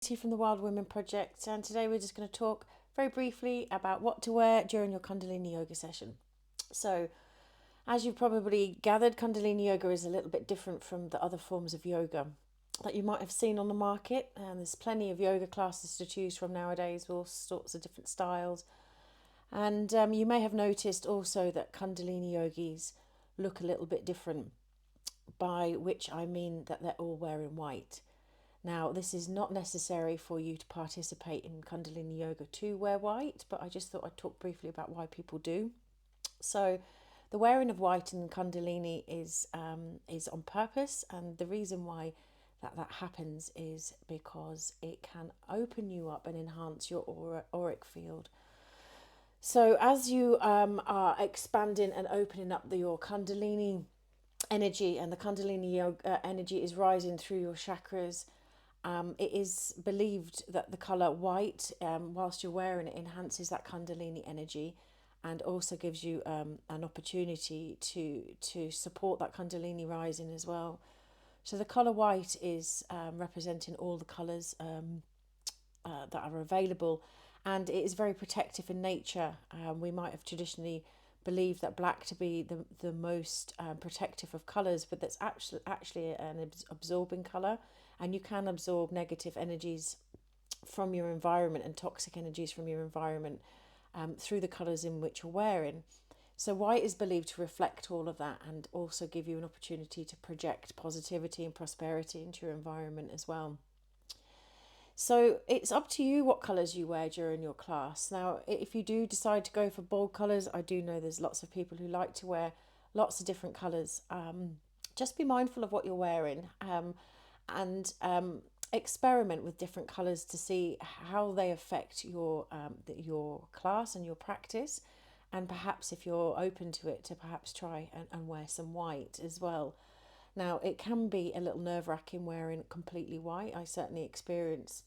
From the Wild Women Project, and today we're just going to talk very briefly about what to wear during your Kundalini Yoga session. So, as you've probably gathered, Kundalini Yoga is a little bit different from the other forms of yoga that you might have seen on the market, and there's plenty of yoga classes to choose from nowadays, all sorts of different styles. And you may have noticed also that Kundalini Yogis look a little bit different, by which I mean that they're all wearing white. Now, this is not necessary for you to participate in Kundalini Yoga to wear white, but I just thought I'd talk briefly about why people do. So, the wearing of white in Kundalini is on purpose, and the reason why that happens is because it can open you up and enhance your auric field. So, as you are expanding and opening up your Kundalini energy, and the Kundalini Yoga energy is rising through your chakras. It is believed that the colour white, whilst you're wearing it, enhances that Kundalini energy and also gives you an opportunity to support that Kundalini rising as well. So the colour white is representing all the colours that are available, and it is very protective in nature. We might have traditionally believed that black to be the most protective of colours, but that's actually an absorbing colour, and you can absorb negative energies from your environment and toxic energies from your environment through the colours in which you're wearing. So white is believed to reflect all of that and also give you an opportunity to project positivity and prosperity into your environment as well. So it's up to you what colours you wear during your class. Now, if you do decide to go for bold colours, I do know there's lots of people who like to wear lots of different colours. Just be mindful of what you're wearing, and experiment with different colours to see how they affect your class and your practice. And perhaps if you're open to it, to perhaps try and wear some white as well. Now, it can be a little nerve-wracking wearing completely white. I certainly experience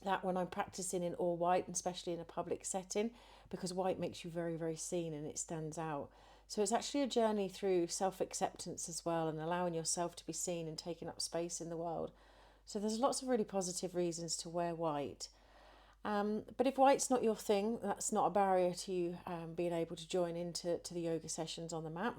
that when I'm practicing in all white, especially in a public setting, because white makes you very, very seen and it stands out. So it's actually a journey through self-acceptance as well, and allowing yourself to be seen and taking up space in the world. So there's lots of really positive reasons to wear white. But if white's not your thing, that's not a barrier to you being able to join into the yoga sessions on the mat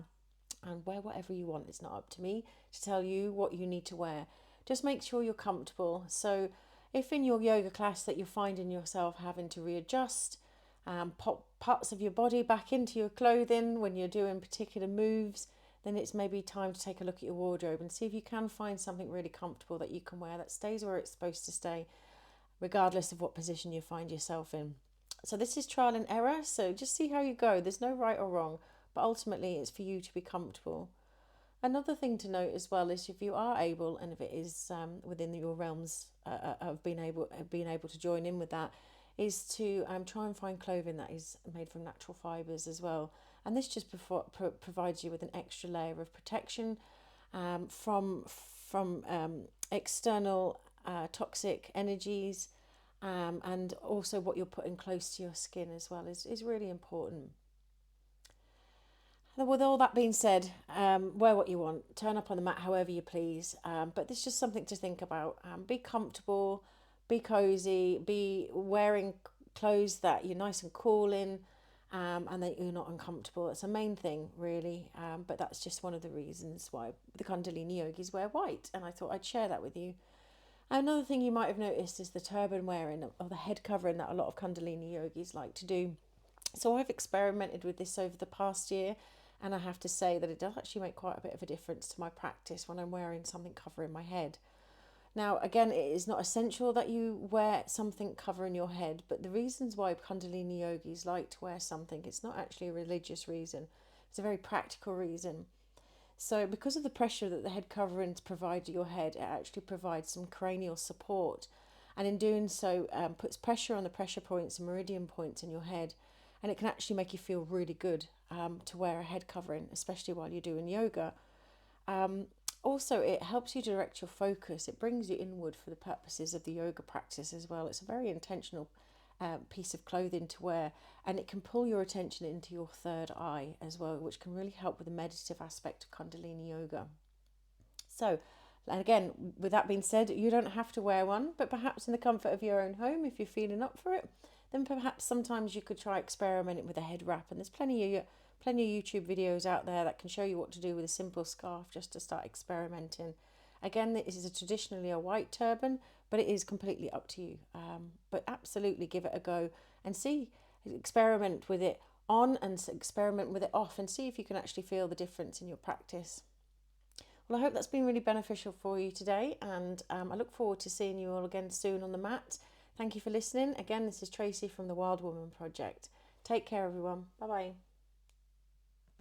and wear whatever you want. It's not up to me to tell you what you need to wear. Just make sure you're comfortable. So if in your yoga class that you're finding yourself having to readjust, pop parts of your body back into your clothing when you're doing particular moves, then it's maybe time to take a look at your wardrobe and see if you can find something really comfortable that you can wear that stays where it's supposed to stay, regardless of what position you find yourself in. So this is trial and error, so just see how you go. There's no right or wrong, but ultimately it's for you to be comfortable. Another thing to note as well is if you are able, and if it is within your realms of being able to join in with that, is to try and find clothing that is made from natural fibres as well. And this just provides you with an extra layer of protection from external toxic energies, and also what you're putting close to your skin as well is really important. With all that being said, wear what you want, turn up on the mat however you please, but there's just something to think about. Be comfortable, be cozy, be wearing clothes that you're nice and cool in, and that you're not uncomfortable. It's a main thing, really, but that's just one of the reasons why the Kundalini Yogis wear white, and I thought I'd share that with you. Another thing you might have noticed is the turban wearing, or the head covering, that a lot of Kundalini Yogis like to do. So I've experimented with this over the past year, and I have to say that it does actually make quite a bit of a difference to my practice when I'm wearing something covering my head. Now, again, it is not essential that you wear something covering your head, but the reasons why Kundalini Yogis like to wear something, it's not actually a religious reason. It's a very practical reason. So because of the pressure that the head coverings provide to your head, it actually provides some cranial support. And in doing so, puts pressure on the pressure points and meridian points in your head. And it can actually make you feel really good to wear a head covering, especially while you're doing yoga. Also, it helps you direct your focus. It brings you inward for the purposes of the yoga practice as well. It's a very intentional piece of clothing to wear, and it can pull your attention into your third eye as well, which can really help with the meditative aspect of Kundalini Yoga. So, And again, with that being said, you don't have to wear one, but perhaps in the comfort of your own home, if you're feeling up for it, then perhaps sometimes you could try experimenting with a head wrap. And there's plenty of YouTube videos out there that can show you what to do with a simple scarf just to start experimenting. Again, this is traditionally a white turban, but it is completely up to you. But absolutely give it a go and see, experiment with it on and experiment with it off and see if you can actually feel the difference in your practice. Well, I hope that's been really beneficial for you today, and I look forward to seeing you all again soon on the mat. Thank you for listening. Again, this is Tracy from the Wild Woman Project. Take care, everyone. Bye-bye.